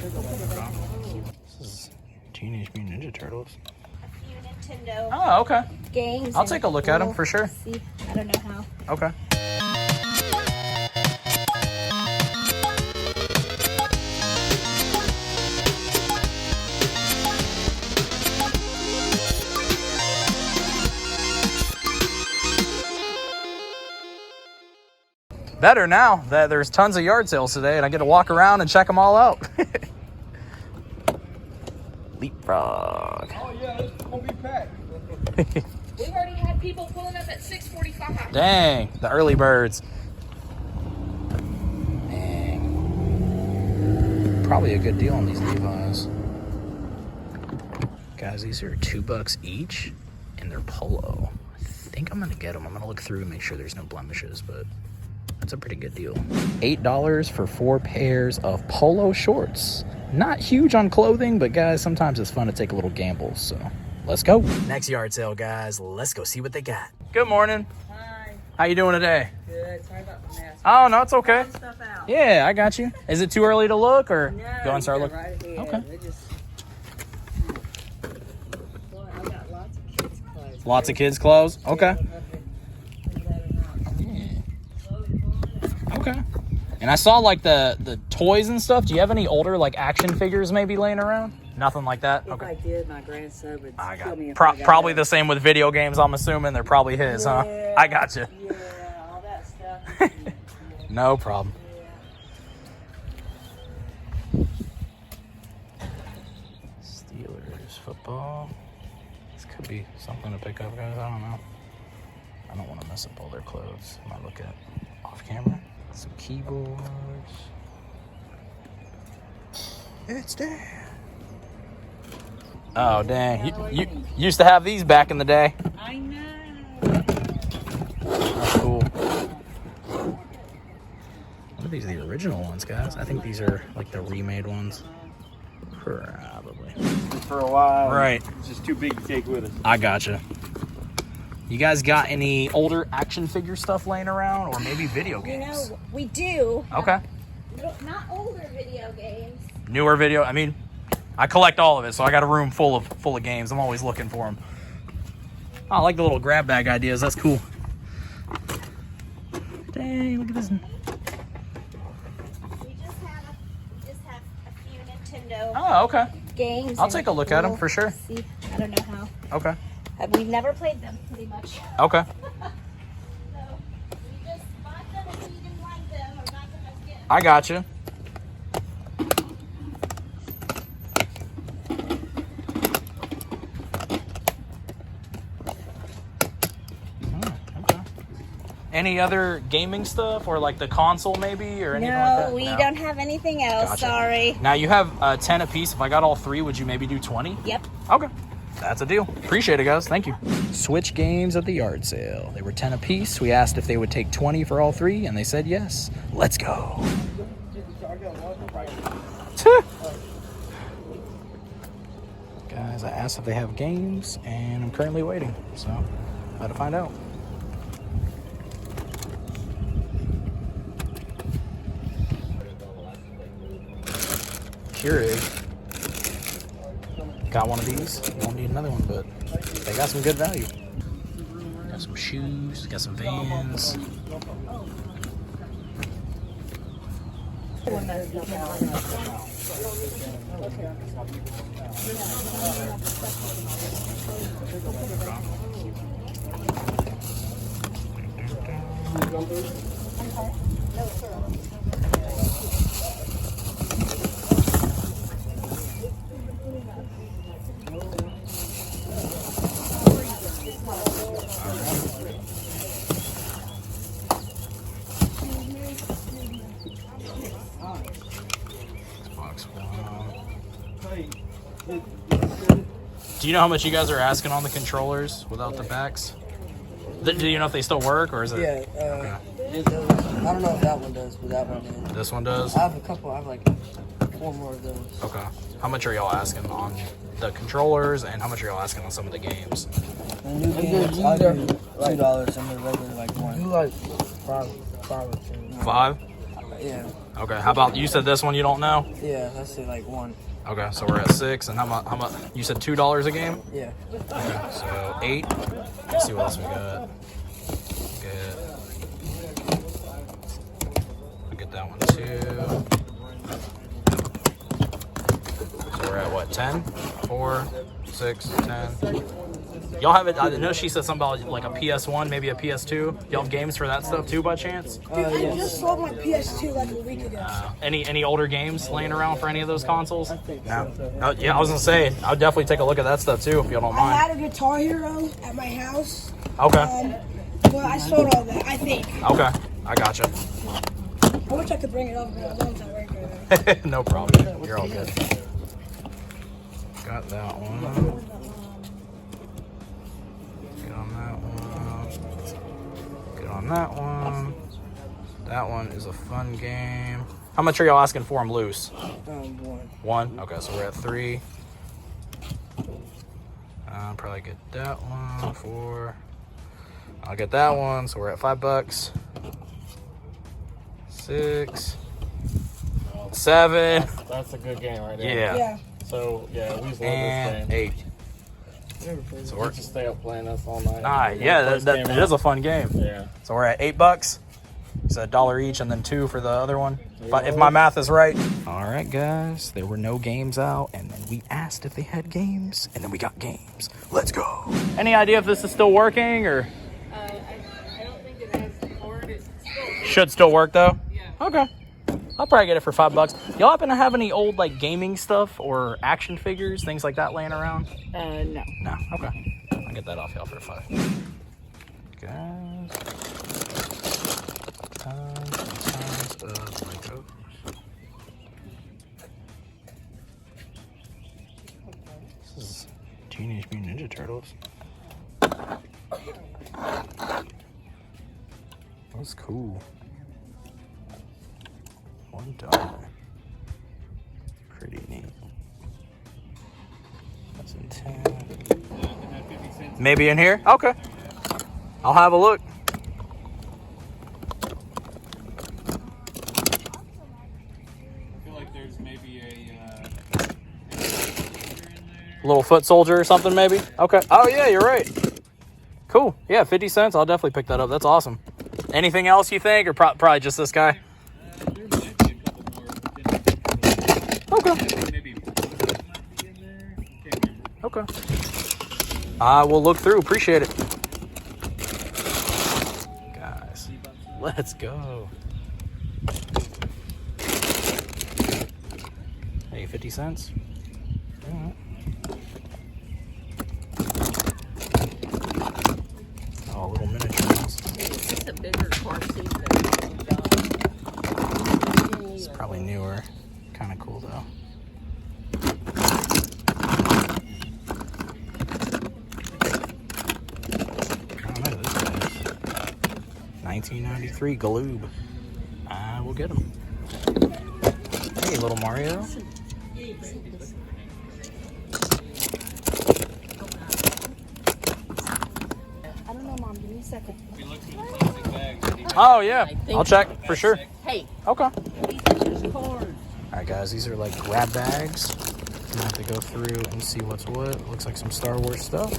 This is Teenage Mutant Ninja Turtles. A few Nintendo Oh, okay. games. I'll take a look at them for sure. See, I don't know how. Okay. Better now that there's tons of yard sales today and I get to walk around and check them all out. Leapfrog. Oh yeah, it's gonna be packed. We've already had people pulling up at 6:45. Dang, the early birds. Dang. Probably a good deal on these Levi's. Guys, these are $2 each and they're polo. I think I'm gonna get them. I'm gonna look through and make sure there's no blemishes, but that's a pretty good deal. $8 for 4 pairs of polo shorts. Not huge on clothing, but guys, sometimes it's fun to take a little gamble, so let's go. Next yard sale, guys. Let's go see what they got. Good morning. Hi. How you doing today? Good. Sorry about the mess. Oh, no, it's okay. Find stuff out. Yeah, I got you. Is it too early to look, or No, go and start looking? right ahead. Okay. They just... Boy, I got lots of kids' clothes. Lots of kids' clothes? Okay. Okay. And I saw like the toys and stuff. Do you have any older like action figures maybe laying around? Nothing like that? If I did, my grandson would I kill got me if I got probably it. the same with video games, I'm assuming. They're probably his, huh? Yeah, I got you. Yeah, all that stuff. No problem. Yeah. Steelers football. This could be something to pick up, guys. I don't know. I don't want to mess up all their clothes. I might look at off camera. Some keyboards. It's there. Oh, dang. You used to have these back in the day. I know. That's cool. What are these? The original ones, guys? I think these are like the remade ones. Probably. For a while. Right. It's just too big to take with us. I gotcha. You guys got any older action figure stuff laying around, or maybe video You games? know, we do. Okay. Not older video games. Newer video. I mean, I collect all of it, so I got a room full of games. I'm always looking for them. Oh, I like the little grab bag ideas. That's cool. Dang, look at this. We just have a few Nintendo Oh, okay. games. I'll take a look at them for sure. See, I don't know how. Okay. We've never played them, pretty much. Okay. So we just bought them and we didn't like them or got them as gifts. I gotcha. Okay. Any other gaming stuff, or like the console maybe, or anything like that? No, we don't have anything else. Gotcha. Sorry. Now you have 10 apiece. If I got all 3, would you maybe do 20? Yep. Okay. That's a deal. Appreciate it, guys. Thank you. Switch games at the yard sale. They were 10 apiece. We asked if they would take 20 for all 3, and they said yes. Let's go. Guys, I asked if they have games, and I'm currently waiting. So, about to find out. Keurig. Got one of these. Won't need another one, but they got some good value. Got some shoes. Got some Vans. Do you know how much you guys are asking on the controllers without the backs? Do you know if they still work, or is it? Yeah, it does. I don't know if that one does, but that one does. This one does? I have a couple. I have like 4 more of those. Okay. How much are y'all asking on the controllers, and how much are y'all asking on some of the games? The new games, I do $2, and the regular like $1. You like five or two. 5? Yeah. Okay, how about, you said this one you don't know? Yeah, that's like 1. Okay, so we're at 6, and how much, you said $2 a game? Yeah. Okay, so 8. Let's see what else we got. I'll get that one too. So we're at what, 10? 4, 6, 10. Y'all have it, I know she said something about like a PS1, maybe a PS2. Y'all have games for that stuff too by chance? I just sold my PS2 like a week ago. Any older games laying around for any of those consoles? No. Oh, yeah, I was gonna say, I'll definitely take a look at that stuff too if y'all don't I mind. had a Guitar Hero at my house. Okay. But I sold all that, I think. Okay, I gotcha. I wish I could bring it up, but it won't work right now. No problem. You're all good. Got that one. Get on that one. Get on that one. That one is a fun game. How much are y'all asking for them loose? 1. 1? Okay, so we're at 3. I'll probably get that one. 4. I'll get that one, so we're at $5. 6. 7. That's a good game right there. Yeah. Yeah. So, yeah, we just love And this game. 8. So We we're just stay up playing this all night. yeah, First that game it out. is a fun game. Yeah. So we're at $8. It's $1 each, and then 2 for the other one. If my math is right. All right, guys. There were no games out, and then we asked if they had games, and then we got games. Let's go. Any idea if this is still working, or I don't think it has the cord. It's still should still work though? Yeah. Okay. I'll probably get it for $5. Y'all happen to have any old like gaming stuff or action figures, things like that laying around? no. No. Okay. I'll get that off y'all for $5. Guys. Tons of Legos. This is Teenage Mutant Ninja Turtles. That's cool. $1. Pretty neat. That's in 10. Maybe in here? Okay. I'll have a look. I feel like there's maybe a Little foot soldier or something, maybe? Okay. Oh, yeah, you're right. Cool. Yeah, 50 cents. I'll definitely pick that up. That's awesome. Anything else you think? Or probably just this guy? there might be a couple more. Okay. Maybe might be in there. Can't remember. Okay. I will look through. Appreciate it. Guys, let's go. Hey, 50 cents? All right. Oh, little miniature ones. It's just a bigger car seat than It's probably newer. Kind of cool, though. I don't know this guy's 1993 Galoob. I will get him. Hey, little Mario. I don't know, Mom. Give me a second. Oh, yeah. I'll check for sure. Hey, Okay. these are just cars. Alright guys, these are like grab bags. I'm gonna have to go through and see what's what. Looks like some Star Wars stuff.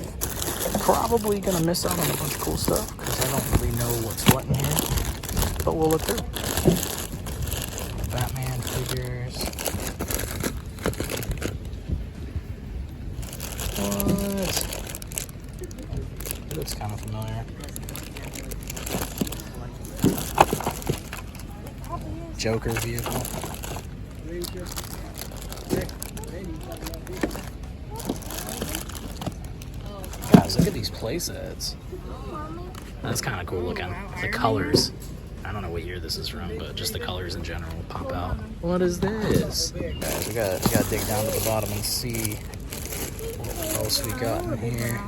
Probably gonna miss out on a bunch of cool stuff because I don't really know what's what in here. But we'll look through. Batman figures. What? It looks kind of familiar. Joker vehicle. Guys, look at these play sets. That's kind of cool looking. The colors. I don't know what year this is from, but just the colors in general pop out. What is this? Guys, we gotta dig down to the bottom and see what else we got in here.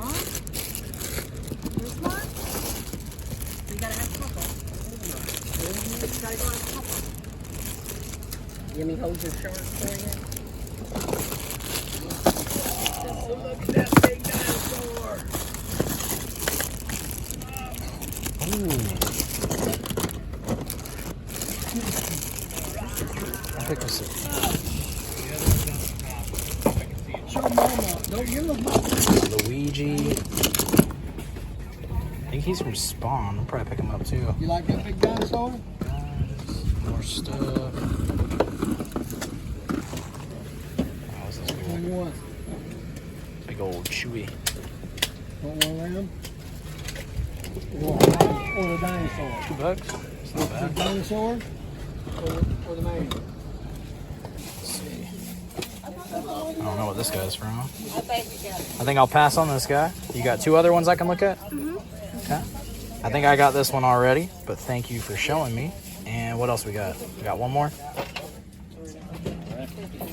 Let me hold your shirt for you. Pick a city. Show Mama. Don't give him a Luigi. I think he's from Spawn. I'll probably pick him up too. You like that big dinosaur? More stuff. How's this What do cool? you want? Big old Chewy. Want one around? Or the dinosaur? $2. It's not The bad. dinosaur? Or the man? Let's see. I don't know what this guy's from. I think I'll pass on this guy. You got 2 other ones I can look at? Okay. I think I got this one already, but thank you for showing me. And what else we got? We got one more?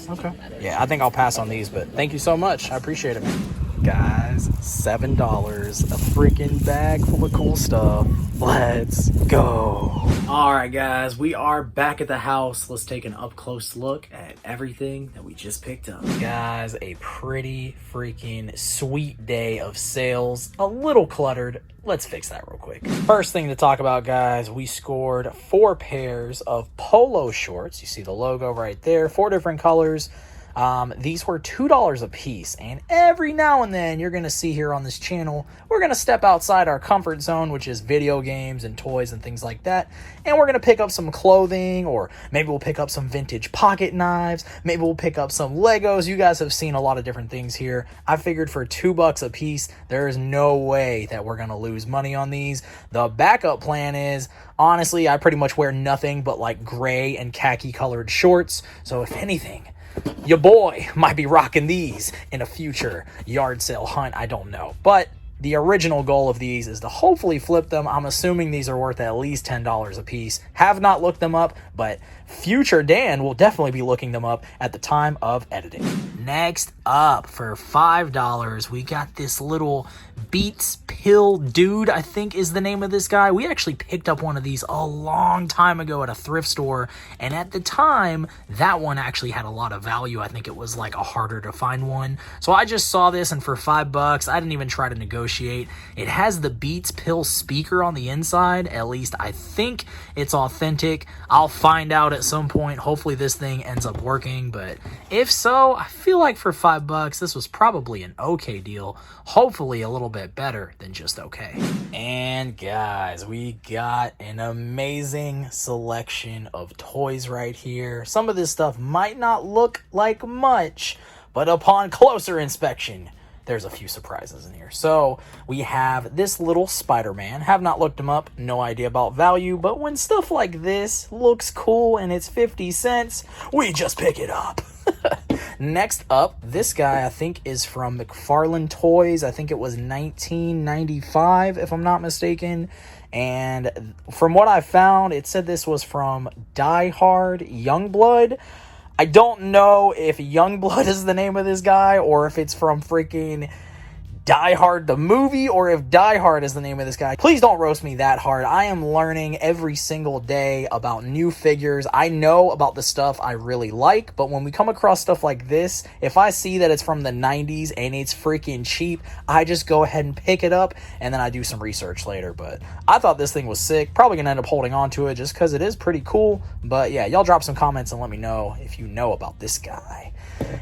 Okay. Yeah, I think I'll pass on these, but thank you so much. I appreciate it, man. Guys, $7, a freaking bag full of cool stuff. Let's go. All right, guys, we are back at the house. Let's take an up-close look at everything that we just picked up. Guys, a pretty freaking sweet day of sales. A little cluttered. Let's fix that real quick. First thing to talk about, guys, we scored 4 pairs of polo shorts. You see the logo right there, 4 different colors. These were $2 a piece, and every now and then you're going to see here on this channel, we're going to step outside our comfort zone, which is video games and toys and things like that, and we're going to pick up some clothing, or maybe we'll pick up some vintage pocket knives, maybe we'll pick up some Legos. You guys have seen a lot of different things here. I figured for $2 a piece, there is no way that we're going to lose money on these. The backup plan is, honestly, I pretty much wear nothing but like gray and khaki colored shorts, so if anything, your boy might be rocking these in a future yard sale hunt. I don't know. But the original goal of these is to hopefully flip them. I'm assuming these are worth at least $10 a piece. Have not looked them up, but future Dan will definitely be looking them up at the time of editing. Next up, for $5, we got this little Beats Pill Dude, I think is the name of this guy. We actually picked up one of these a long time ago at a thrift store, and at the time, that one actually had a lot of value. I think it was like a harder to find one. So I just saw this, and for $5, I didn't even try to negotiate. It has the Beats Pill speaker on the inside. At least I think it's authentic. I'll find out at some point. Hopefully this thing ends up working, but if so, I feel like for $5, this was probably an okay deal. Hopefully a little bit better than just okay. And guys, we got an amazing selection of toys right here. Some of this stuff might not look like much, but upon closer inspection, there's a few surprises in here. So we have this little Spider-Man. Have not looked him up, no idea about value, but when stuff like this looks cool and it's 50 cents, we just pick it up. Next up, this guy I think is from McFarlane Toys. I think it was 1995, if I'm not mistaken. And from what I found, it said this was from Die Hard Youngblood. I don't know if Youngblood is the name of this guy, or if it's from freaking Die Hard the movie, or if Die Hard is the name of this guy. Please don't roast me that hard. I am learning every single day about new figures. I know about the stuff I really like, but when we come across stuff like this, if I see that it's from the 90s and it's freaking cheap, I just go ahead and pick it up, and then I do some research later. But I thought this thing was sick. Probably gonna end up holding on to it just because it is pretty cool. But yeah, y'all drop some comments and let me know if you know about this guy.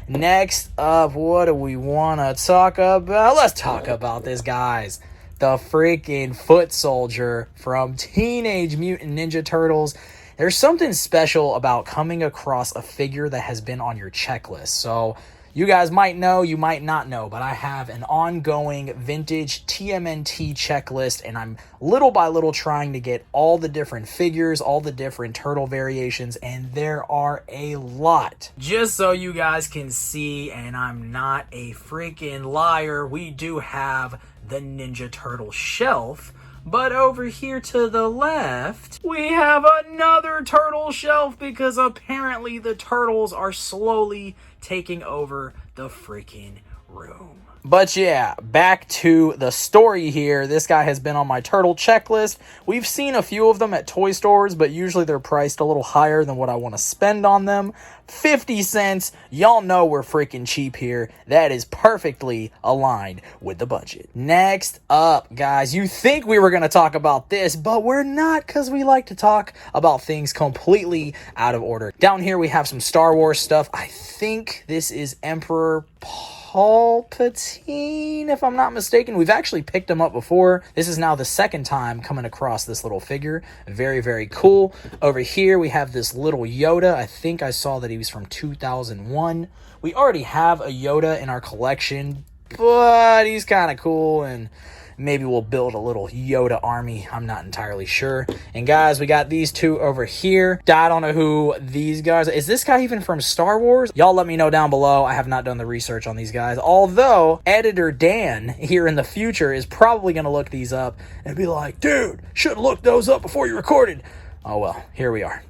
Next up, what do we want to talk about? Let's talk about this, guys. The freaking foot soldier from Teenage Mutant Ninja Turtles. There's something special about coming across a figure that has been on your checklist. So you guys might know, you might not know, but I have an ongoing vintage TMNT checklist, and I'm little by little trying to get all the different figures, all the different turtle variations, and there are a lot. Just so you guys can see, and I'm not a freaking liar, we do have the Ninja Turtle shelf. But over here to the left, we have another turtle shelf, because apparently the turtles are slowly taking over the freaking room. But yeah, back to the story here. This guy has been on my turtle checklist. We've seen a few of them at toy stores, but usually they're priced a little higher than what I want to spend on them. 50 cents. Y'all know we're freaking cheap here. That is perfectly aligned with the budget. Next up, guys, you think we were going to talk about this, but we're not, because we like to talk about things completely out of order. Down here we have some Star Wars stuff. I think this is Emperor Palpatine, if I'm not mistaken. We've actually picked him up before. This is now the second time coming across this little figure. Very, very cool. Over here, we have this little Yoda. I think I saw that he was from 2001. We already have a Yoda in our collection, but he's kind of cool, and maybe we'll build a little Yoda army. I'm not entirely sure. And guys, we got these two over here. I don't know who these guys are. Is this guy even from Star Wars? Y'all let me know down below. I have not done the research on these guys. Although, editor Dan here in the future is probably going to look these up and be like, dude, should have looked those up before you recorded. Oh well, here we are.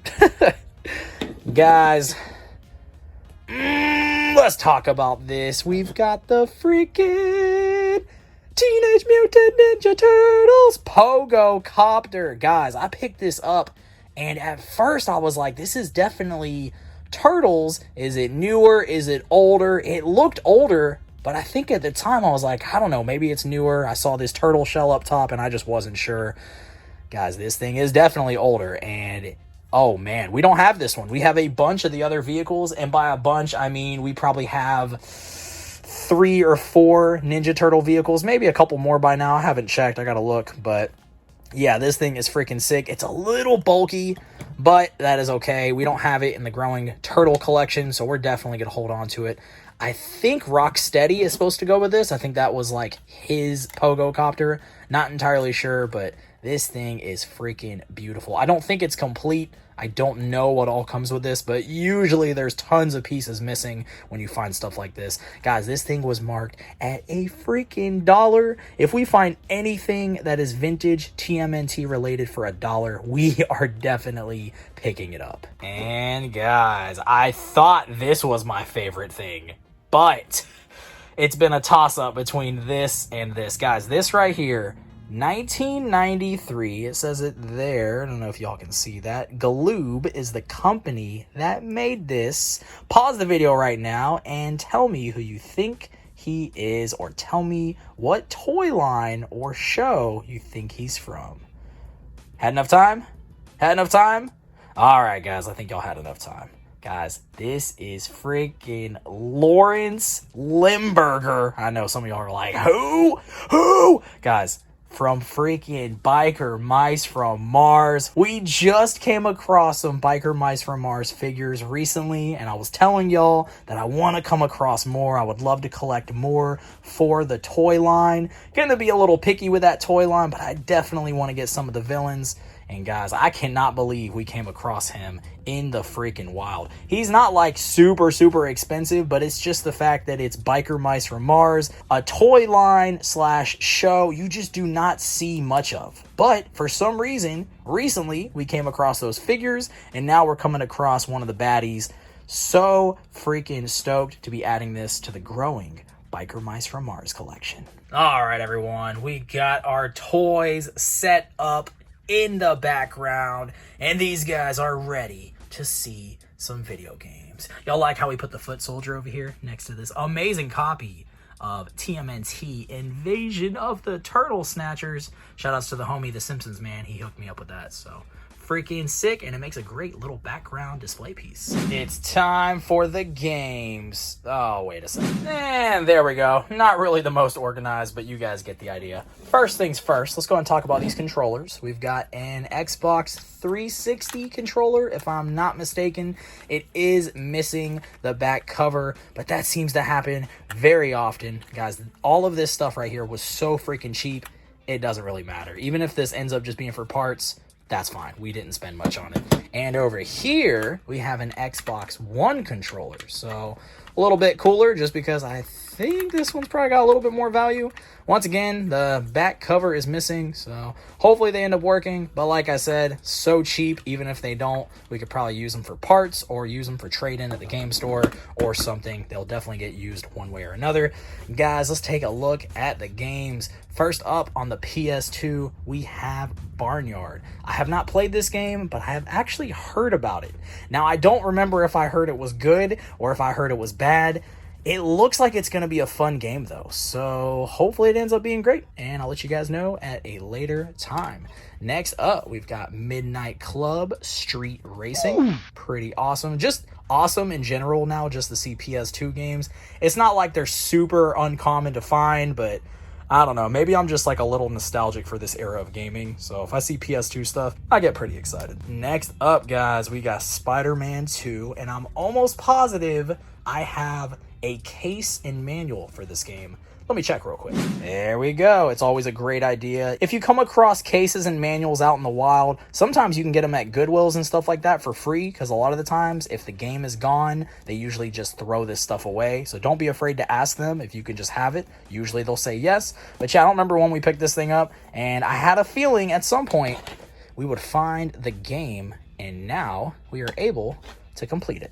Guys, let's talk about this. We've got the freaking Teenage Mutant Ninja Turtles Pogo Copter. Guys, I picked this up, and at first I was like, this is definitely Turtles. Is it newer? Is it older? It looked older, but I think at the time I was like, I don't know, maybe it's newer. I saw this turtle shell up top, and I just wasn't sure. Guys, this thing is definitely older, and oh man, we don't have this one. We have a bunch of the other vehicles, and by a bunch, I mean we probably have 3 or 4 Ninja Turtle vehicles, maybe a couple more by now. I haven't checked, I gotta look, but yeah, this thing is freaking sick. It's a little bulky, but that is okay. We don't have it in the growing turtle collection, so we're definitely gonna hold on to it. I think Rocksteady is supposed to go with this. I think that was like his Pogo Copter. Not entirely sure, but this thing is freaking beautiful. I don't think it's complete. I don't know what all comes with this, but usually there's tons of pieces missing when you find stuff like this. Guys, this thing was marked at a freaking $1. If we find anything that is vintage TMNT related for $1, we are definitely picking it up. And guys, I thought this was my favorite thing, but it's been a toss-up between this and this. Guys, this right here, 1993, it says it there. I don't know if y'all can see that. Galoob is the company that made this. Pause the video right now and tell me who you think he is, or tell me what toy line or show you think he's from. Had enough time? Had enough time? Alright guys, I think y'all had enough time. Guys, this is freaking Lawrence Limburger. I know some of y'all are like, who? Who? Guys, from freaking Biker Mice from Mars. We just came across some Biker Mice from Mars figures recently, and I was telling y'all that I want to come across more. I would love to collect more for the toy line. Gonna be a little picky with that toy line, but I definitely want to get some of the villains. And guys, I cannot believe we came across him in the freaking wild. He's not like super, super expensive, but it's just the fact that it's Biker Mice from Mars, a toy line slash show you just do not see much of. But for some reason, recently we came across those figures, and now we're coming across one of the baddies. So freaking stoked to be adding this to the growing Biker Mice from Mars collection. All right, everyone, we got our toys set up in the background, and these guys are ready to see some video games. Y'all like how we put the foot soldier over here next to this amazing copy of TMNT Invasion of the Turtle Snatchers? Shout outs to the homie The Simpsons man, he hooked me up with that, so freaking sick, and it makes a great little background display piece. It's time for the games. Oh, wait a second. And there we go. Not really the most organized, but you guys get the idea. First things first, let's go and talk about these controllers. We've got an Xbox 360 controller, if I'm not mistaken. It is missing the back cover, but that seems to happen very often. Guys, all of this stuff right here was so freaking cheap, it doesn't really matter. Even if this ends up just being for parts, that's fine. We didn't spend much on it. And over here, we have an Xbox One controller. So a little bit cooler just because I think this one's probably got a little bit more value. Once again, the back cover is missing, so hopefully they end up working. But like I said, so cheap, even if they don't, we could probably use them for parts or use them for trade-in at the game store or something. They'll definitely get used one way or another. Guys, let's take a look at the games. First up on the PS2, we have Barnyard. I have not played this game, but I have actually heard about it. Now, I don't remember if I heard it was good or if I heard it was bad. It looks like it's going to be a fun game, though, so hopefully it ends up being great, and I'll let you guys know at a later time. Next up, we've got Midnight Club Street Racing. Pretty awesome. Just awesome in general now, just to see PS2 games. It's not like they're super uncommon to find, but I don't know. Maybe I'm just like a little nostalgic for this era of gaming, so if I see PS2 stuff, I get pretty excited. Next up, guys, we got Spider-Man 2, and I'm almost positive I have a case and manual for this game. Let me check real quick. There we go. It's always a great idea. If you come across cases and manuals out in the wild, sometimes you can get them at Goodwills and stuff like that for free, because a lot of the times, if the game is gone, they usually just throw this stuff away. So don't be afraid to ask them if you can just have it. Usually they'll say yes. But yeah, I don't remember when we picked this thing up, and I had a feeling at some point we would find the game, and now we are able to complete it.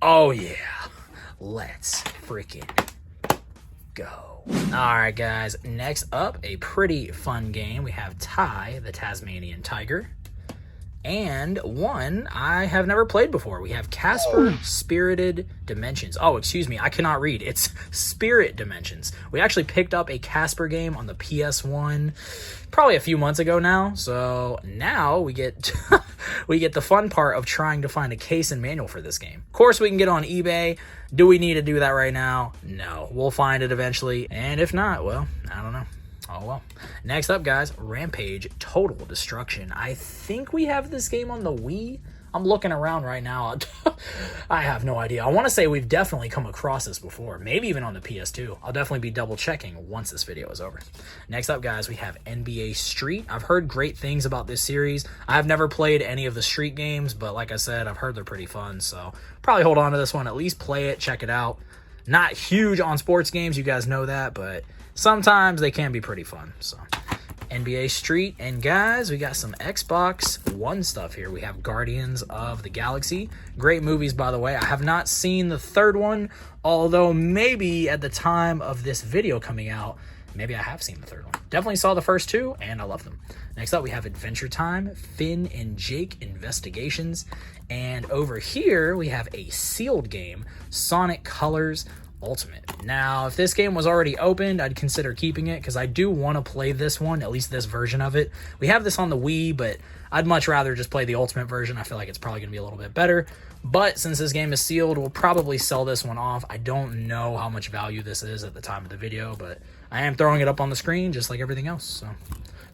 Oh yeah, let's freaking go. Alright guys, next up, a pretty fun game. We have Ty, the Tasmanian Tiger, and one I have never played before. We have Casper Spirited Dimensions. Oh, excuse me, I cannot read. It's Spirit Dimensions. We actually picked up a Casper game on the PS1 probably a few months ago now, so now we get we get the fun part of trying to find a case and manual for this game. Of course, we can get on eBay. Do we need to do that right now? No. We'll find it eventually, and if not, well, I don't know. Oh well. Next up, guys, Rampage Total Destruction. I think we have this game on the Wii. I'm looking around right now. I have no idea. I want to say we've definitely come across this before, maybe even on the PS2. I'll definitely be double checking once this video is over. Next up, guys, we have NBA Street. I've heard great things about this series. I've never played any of the Street games, but like I said, I've heard they're pretty fun, so probably hold on to this one, at least play it, check it out. Not huge on sports games, you guys know that, but sometimes they can be pretty fun, so NBA Street. And guys, we got some Xbox One stuff here. We have Guardians of the Galaxy. Great movies, by the way. I have not seen the third one, although maybe at the time of this video coming out, maybe I have seen the third one. Definitely saw the first two, and I love them. Next up, we have Adventure Time, Finn and Jake Investigations. And over here, we have a sealed game, Sonic Colors Ultimate. Now, if this game was already opened, I'd consider keeping it because I do want to play this one, at least this version of it. We have this on the Wii, but I'd much rather just play the Ultimate version. I feel like it's probably going to be a little bit better. But since this game is sealed, we'll probably sell this one off. I don't know how much value this is at the time of the video, but I am throwing it up on the screen just like everything else. So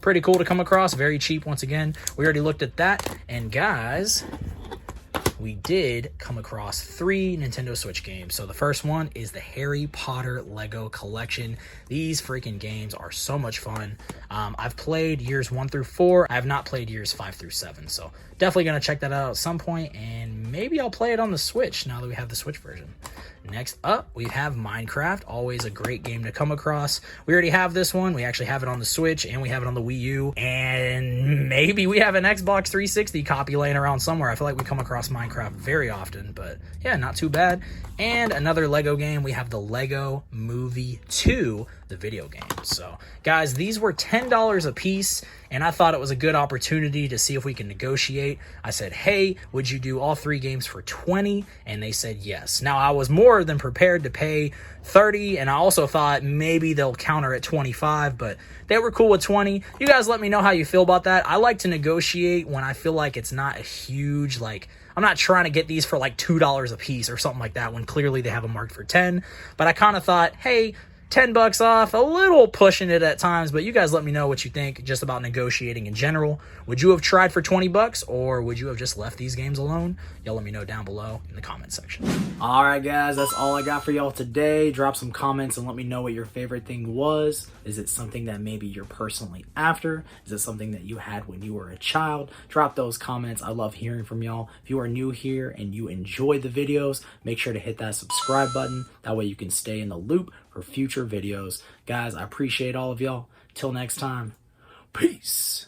pretty cool to come across. Very cheap once again. We already looked at that. And guys, we did come across 3 Nintendo Switch games. So the first one is the Harry Potter Lego Collection. These freaking games are so much fun. I've played years 1 through 4. I have not played years 5 through 7. So definitely going to check that out at some point, and maybe I'll play it on the Switch now that we have the Switch version. Next up, we have Minecraft. Always a great game to come across. We already have this one. We actually have it on the Switch, and we have it on the Wii U. And maybe we have an Xbox 360 copy laying around somewhere. I feel like we come across Minecraft very often, but yeah, not too bad. And another Lego game, we have the Lego Movie 2, the video game. So, guys, these were $10 a piece, and I thought it was a good opportunity to see if we can negotiate. I said, hey, would you do all 3 games for $20? And they said yes. Now, I was more than prepared to pay $30, and I also thought maybe they'll counter at $25, but they were cool with $20. You guys let me know how you feel about that. I like to negotiate when I feel like it's not a huge, like, I'm not trying to get these for like $2 a piece or something like that when clearly they have them marked for $10. But I kind of thought, hey, $10 off, a little pushing it at times, but you guys let me know what you think just about negotiating in general. Would you have tried for $20 or would you have just left these games alone? Y'all let me know down below in the comment section. All right, guys, that's all I got for y'all today. Drop some comments and let me know what your favorite thing was. Is it something that maybe you're personally after? Is it something that you had when you were a child? Drop those comments. I love hearing from y'all. If you are new here and you enjoy the videos, make sure to hit that subscribe button. That way you can stay in the loop for future videos. Guys, I appreciate all of y'all. Till next time, peace.